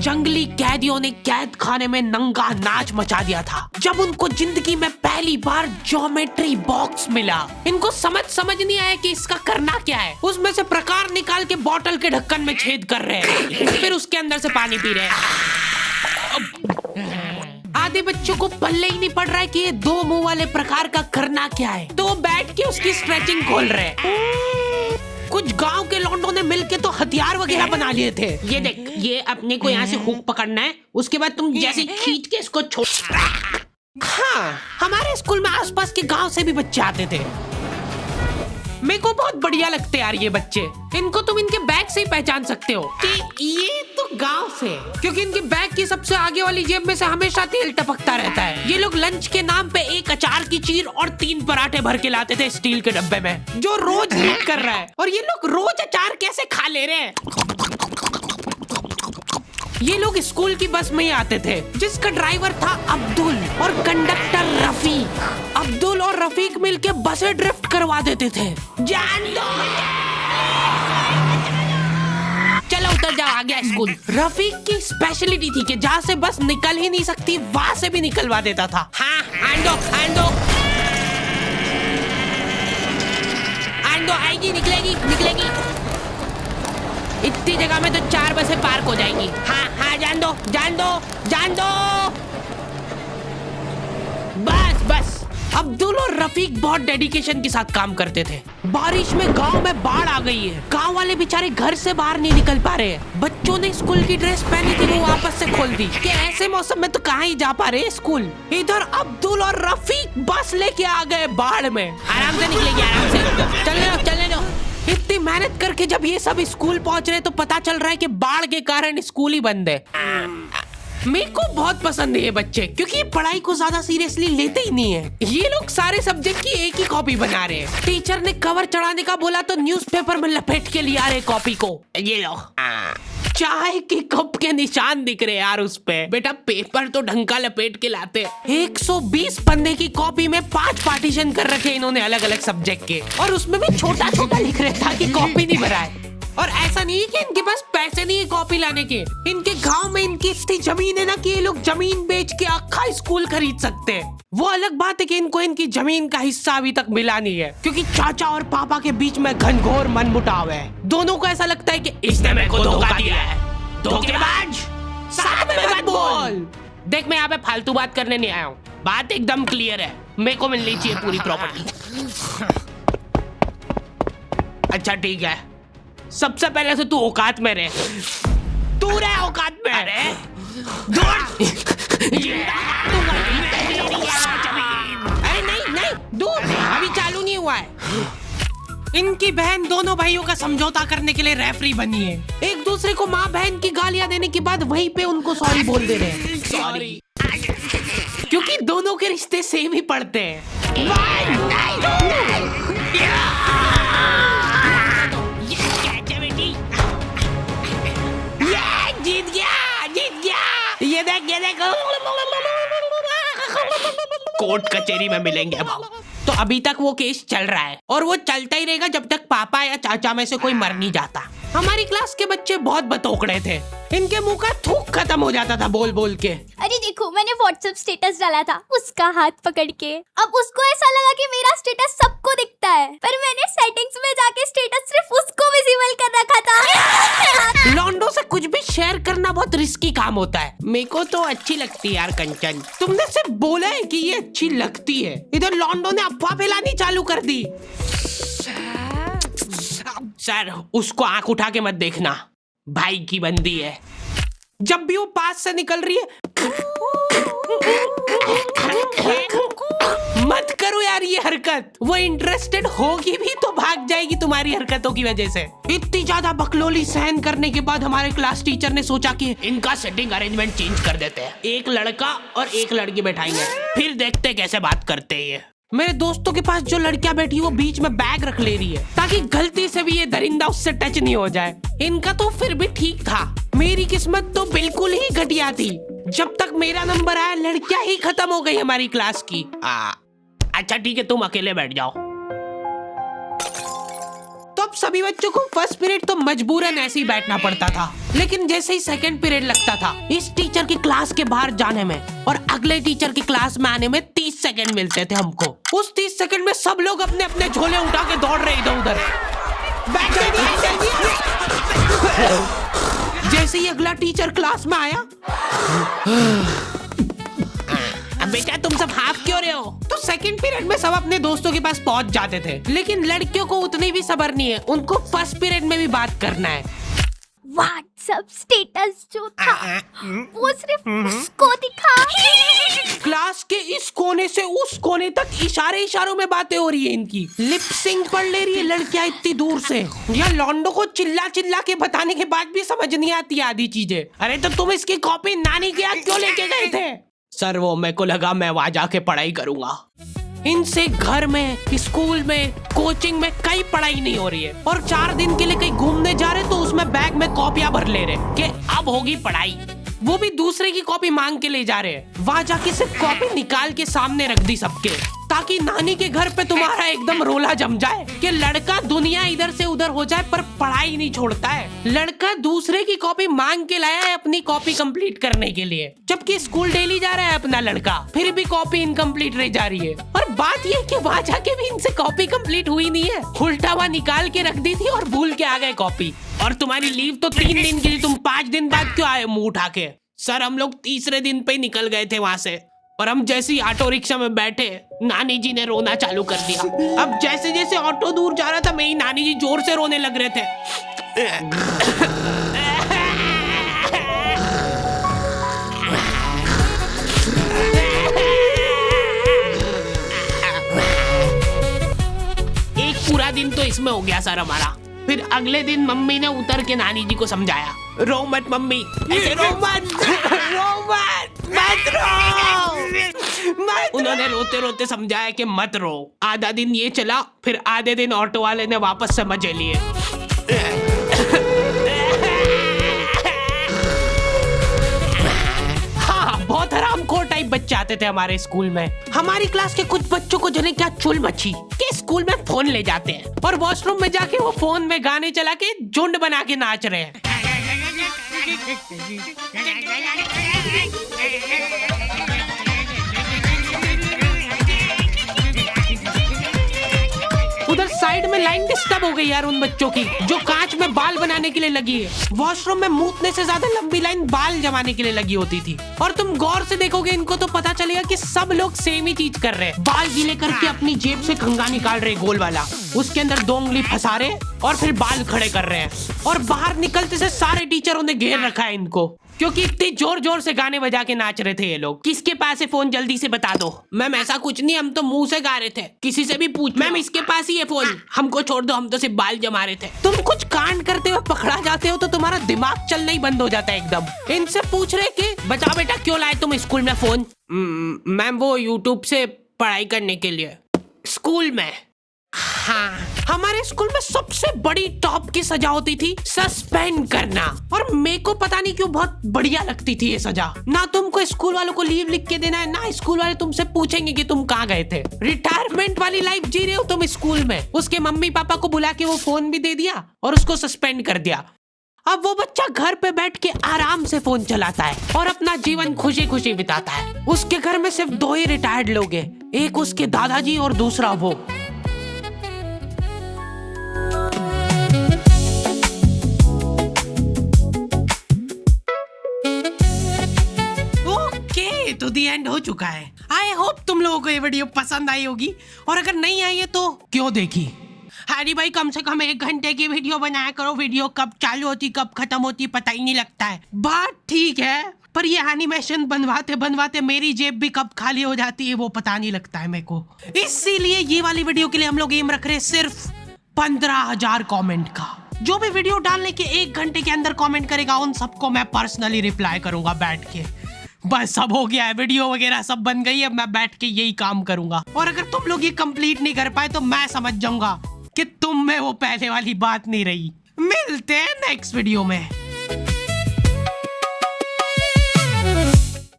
जंगली कैदियों ने कैद खाने में नंगा नाच मचा दिया था जब उनको जिंदगी में पहली बार ज्योमेट्री बॉक्स मिला। इनको समझ नहीं आया कि इसका करना क्या है। उसमें से प्रकार निकाल के बोतल के ढक्कन में छेद कर रहे हैं, फिर उसके अंदर से पानी पी रहे हैं। आधे बच्चों को पल्ले ही नहीं पड़ रहा है कि ये दो मुंह वाले प्रकार का करना क्या है, तो बैठ के उसकी स्ट्रेचिंग खोल रहे हैं। कुछ गांव के लौंडों ने मिलके तो हथियार वगैरह बना लिए थे। ये देख, ये अपने को यहाँ से हुक पकड़ना है, उसके बाद तुम जैसे खींच के इसको छोड़। हाँ, हमारे स्कूल में आसपास के गांव से भी बच्चे आते थे। मेरे को बहुत बढ़िया लगते यार ये बच्चे। इनको तुम इनके बैग से ही पहचान सकते हो कि ये तो गांव से, क्योंकि इनके बैग की सबसे आगे वाली जेब में से हमेशा तेल टपकता रहता है। ये लोग लंच के नाम पे एक अचार की चीर और 3 पराठे भर के लाते थे स्टील के डब्बे में, जो रोज लीक कर रहा है। और ये लोग रोज अचार कैसे खा ले रहे हैं। ये लोग स्कूल की बस में ही आते थे, जिसका ड्राइवर था अब्दुल और कंडक्टर रफीक। अब्दुल और रफीक मिलके बसें ड्रिफ्ट करवा देते थे। जान दो, चलो उतर जाओ, आ गया स्कूल। रफीक की स्पेशलिटी थी कि जहाँ से बस निकल ही नहीं सकती वहाँ से भी निकलवा देता था। हाँ, आंदो आएगी, निकलेगी। इतनी जगह में तो 4 बसें पार्क हो जाएंगी। हाँ, जान दो। बस। अब्दुल और रफीक बहुत डेडिकेशन के साथ काम करते थे। बारिश में गांव में बाढ़ आ गई है। गांव वाले बेचारे घर से बाहर नहीं निकल पा रहे हैं। बच्चों ने स्कूल की ड्रेस पहनी थी, वो वापस से खोल दी कि ऐसे मौसम में तो कहाँ ही जा पा रहे स्कूल। इधर अब्दुल और रफीक बस लेके आ गए बाढ़ में। आराम से निकलेगी, आराम से। चलने दो। इतनी मेहनत करके जब ये सब स्कूल पहुंच रहे तो पता चल रहा है कि बाढ़ के कारण स्कूल ही बंद है। मेरे को बहुत पसंद है ये बच्चे, क्योंकि ये पढ़ाई को ज्यादा सीरियसली लेते ही नहीं है। ये लोग सारे सब्जेक्ट की एक ही कॉपी बना रहे हैं। टीचर ने कवर चढ़ाने का बोला तो न्यूज़पेपर में लपेट के लिया रहे कॉपी को। ये लो, चाय के कप के निशान दिख रहे यार उस पे। बेटा पेपर तो ढंग का लपेट के लाते। 120 पन्ने की कॉपी में 5 पार्टीशन कर रखे इन्होंने अलग अलग सब्जेक्ट के, और उसमें भी छोटा लिख रहे ताकि कॉपी नहीं भराए। और ऐसा नहीं है कि इनके पास पैसे नहीं है कॉपी लाने के। इनके गांव में इनकी इतनी जमीन है ना कि ये लोग जमीन बेच के आखा स्कूल खरीद सकते हैं। वो अलग बात है कि इनको इनकी जमीन का हिस्सा अभी तक मिला नहीं है, क्योंकि चाचा और पापा के बीच में घनघोर मनमुटाव है। दोनों को ऐसा लगता है कि इसने मेरे को धोखा दिया है। धोखेबाज, साथ में मत बोल। देख, मैं यहाँ पे फालतू बात करने नहीं आया हूँ। बात एकदम क्लियर है, मेरे को मिलनी चाहिए पूरी प्रॉपर्टी। अच्छा ठीक है, सबसे पहले से तू औकात में रहे। तू रहे औकात में। अरे नहीं दूर, अभी चालू नहीं हुआ है। इनकी बहन दोनों भाइयों का समझौता करने के लिए रेफरी बनी है। एक दूसरे को माँ बहन की गालियां देने के बाद वहीं पे उनको सॉरी बोल दे रहे हैं। सॉरी, क्योंकि दोनों के रिश्ते सेम ही पड़ते हैं। जीत गया। ये देख कोर्ट कचहरी में मिलेंगे अब। तो अभी तक वो केस चल रहा है और वो चलता ही रहेगा जब तक पापा या चाचा में से कोई मर नहीं जाता। हमारी क्लास के बच्चे बहुत बतौकड़े थे। इनके मुंह का थूक खत्म हो जाता था बोल बोल के। अरे देखो, मैंने व्हाट्सएप स्टेटस डाला था उसका हाथ पकड़ के। अब उसको ऐसा लगा कि मेरा स्टेटस सबको दिखता है, पर मैंने सेटिंग्स में जाके स्टेटस सिर्फ उसको विजिबल कर रखा था। लॉन्डो से कुछ भी शेयर करना बहुत रिस्की काम होता है। मेरे को तो अच्छी लगती है यार कंचन। तुमने सिर्फ बोला है कि ये अच्छी लगती है, इधर लॉन्डो ने अफवाह फैलानी चालू कर दी। सर, उसको आंख उठा के मत देखना, भाई की बंदी है। जब भी वो पास से निकल रही है मत करो यार ये हरकत। वो इंटरेस्टेड होगी भी तो भाग जाएगी तुम्हारी हरकतों की वजह से। इतनी ज्यादा बकलोली सहन करने के बाद हमारे क्लास टीचर ने सोचा कि इनका सेटिंग अरेंजमेंट चेंज कर देते हैं। एक लड़का और एक लड़की बैठाएंगे, फिर देखते कैसे बात करते हैं ये। मेरे दोस्तों के पास जो लड़कियां बैठी वो बीच में बैग रख ले रही है ताकि गलती से भी ये दरिंदा उससे टच नहीं हो जाए। इनका तो फिर भी ठीक था, मेरी किस्मत तो बिल्कुल ही घटिया थी। जब तक मेरा नंबर आया लड़कियां ही खत्म हो गई हमारी क्लास की। अच्छा ठीक है, तुम अकेले बैठ जाओ। तो अब अब सभी बच्चों को फर्स्ट पीरियड तो मजबूरन ऐसे ही बैठना पड़ता था, लेकिन जैसे ही सेकंड पीरियड लगता था इस टीचर की क्लास के बाहर जाने में और अगले टीचर की क्लास में आने में 30 सेकंड मिलते थे हमको। उस 30 सेकंड में सब लोग अपने अपने झोले उठा के दौड़ रहे इधर उधर। जैसे ही अगला टीचर क्लास में आया, बेटा तुम सब हाफ क्यों रहे हो, तो सेकंड पीरियड में सब अपने दोस्तों के पास पहुंच जाते थे। लेकिन लड़कियों को उतनी भी सब्र नहीं है, उनको फर्स्ट पीरियड में भी बात करना है। व्हाट्सएप स्टेटस जो था वो सिर्फ उसको दिखा। क्लास के इस कोने से उस कोने तक इशारों में बातें हो रही है इनकी। लिप सिंक पढ़ ले रही है लड़कियां इतनी दूर से। या लौंडो को चिल्ला चिल्ला के बताने के बाद भी समझ नहीं आती आधी चीजें। अरे तो तुम इसकी कॉपी नानी के यहाँ क्यों लेके गए थे? सर वो मेरे को लगा मैं वहां जाके पढ़ाई करूंगा। इनसे घर में, स्कूल में, कोचिंग में कई पढ़ाई नहीं हो रही है और 4 दिन के लिए कहीं घूमने जा रहे तो उसमें बैग में कॉपियां भर ले रहे कि अब होगी पढ़ाई। वो भी दूसरे की कॉपी मांग के ले जा रहे हैं। वहां जाके सिर्फ कॉपी निकाल के सामने रख दी सबके, ताकि नानी के घर पे तुम्हारा एकदम रोला जम जाए कि लड़का दुनिया इधर से उधर हो जाए पर पढ़ाई नहीं छोड़ता है। लड़का दूसरे की कॉपी मांग के लाया है अपनी कॉपी कंप्लीट करने के लिए, जबकि स्कूल डेली जा रहा है अपना लड़का, फिर भी कॉपी इनकम्प्लीट रह जा रही है। और बात ये कि वहां जाके भी इनसे कॉपी कंप्लीट हुई नहीं है, उल्टा हुआ निकाल के रख दी थी और भूल के आ गए कॉपी। और तुम्हारी लीव तो 3 दिन की थी, तुम 5 दिन बाद क्यों आए मुंह उठा के? सर हम लोग तीसरे दिन पे निकल गए थे वहां से, पर हम जैसे ही ऑटो रिक्शा में बैठे नानी जी ने रोना चालू कर दिया। अब जैसे जैसे ऑटो दूर जा रहा था मेरी नानी जी जोर से रोने लग रहे थे। एक पूरा दिन तो इसमें हो गया सर हमारा। फिर अगले दिन मम्मी ने उतर के नानी जी को समझाया, रो मत मम्मी, ऐसे रो मत, रो मत रो। उन्होंने रोते रोते समझाया कि मत रो। आधा दिन ये चला, फिर आधे दिन ऑटो वाले ने वापस से मजे लिए। हाँ बहुत हरामखोर टाइप बच्चे आते थे हमारे स्कूल में। हमारी क्लास के कुछ बच्चों को जने क्या चुल मची कि स्कूल में फोन ले जाते हैं और वॉशरूम में जाके वो फोन में गाने चला के झुंड बना के नाच रहे हैं। उधर साइड में लाइन डिस्टर्ब हो गई यार उन बच्चों की जो कांच में बाल बनाने के लिए लगी है। वॉशरूम में मूतने से ज्यादा लंबी लाइन बाल जमाने के लिए लगी होती थी। और तुम गौर से देखोगे इनको तो पता चलेगा कि सब लोग सेम ही चीज कर रहे हैं। बाल गीले करके अपनी जेब से कंघा निकाल रहे गोल वाला, उसके अंदर 2 उंगली फंसा रहे और फिर बाल खड़े कर रहे हैं। और बाहर निकलते से सारे टीचरों ने घेर रखा है इनको, क्योंकि इतनी जोर जोर से गाने बजा के नाच रहे थे ये लोग। किसके पास है फोन जल्दी से बता दो। मैम ऐसा कुछ नहीं, हम तो मुंह से गा रहे थे, किसी से भी पूछ। मैम इसके पास ही है फोन, हमको छोड़ दो, हम तो सिर्फ बाल जमा रहे थे। तुम कुछ कांड करते हुए पकड़ा जाते हो तो तुम्हारा दिमाग चलना ही बंद हो जाता है एकदम। इनसे पूछ रहे कि बताओ बेटा क्यों लाए तुम स्कूल में फोन? मैम वो यूट्यूब से पढ़ाई करने के लिए। स्कूल में? हाँ, हमारे स्कूल में सबसे बड़ी टॉप की सजा होती थी सस्पेंड करना। और मेरे को पता नहीं क्यों बहुत बढ़िया लगती थी ये सजा। ना तुमको स्कूल वालों को लीव लिख के देना है, ना स्कूल वाले तुमसे पूछेंगे कि तुम कहाँ गए थे। रिटायरमेंट वाली लाइफ जी रहे हो तुम स्कूल में। उसके मम्मी पापा को बुला के वो फोन भी दे दिया और उसको सस्पेंड कर दिया। अब वो बच्चा घर पे बैठ के आराम से फोन चलाता है और अपना जीवन खुशी खुशी बिताता है। उसके घर में सिर्फ 2 ही रिटायर्ड लोग हैं, एक उसके दादाजी और दूसरा वो। तो दी एंड हो चुका है। आई होप तुम लोगों को ये वीडियो पसंद आई होगी, और अगर नहीं आई है तो क्यों देखी। हरी भाई कम से कम 1 घंटे की वीडियो बनाया करो। वीडियो कब चालू होती कब खत्म होती पता ही नहीं लगता है। बात ठीक है, पर ये एनिमेशन बनवाते बनवाते मेरी जेब भी कब खाली हो जाती है वो पता नहीं लगता है मेरे को। इसीलिए ये वाली वीडियो के लिए हम लोग एम रख रहे हैं सिर्फ 15,000 कमेंट का। जो भी वीडियो डालने के 1 घंटे के अंदर कमेंट करेगा उन सबको मैं पर्सनली रिप्लाई करूंगा बैठ के। बस सब हो गया है, वीडियो वगैरह सब बन गई है, मैं बैठ के यही काम करूंगा। और अगर तुम लोग ये कंप्लीट नहीं कर पाए तो मैं समझ जाऊंगा कि तुम में वो पहले वाली बात नहीं रही। मिलते हैं नेक्स्ट वीडियो में।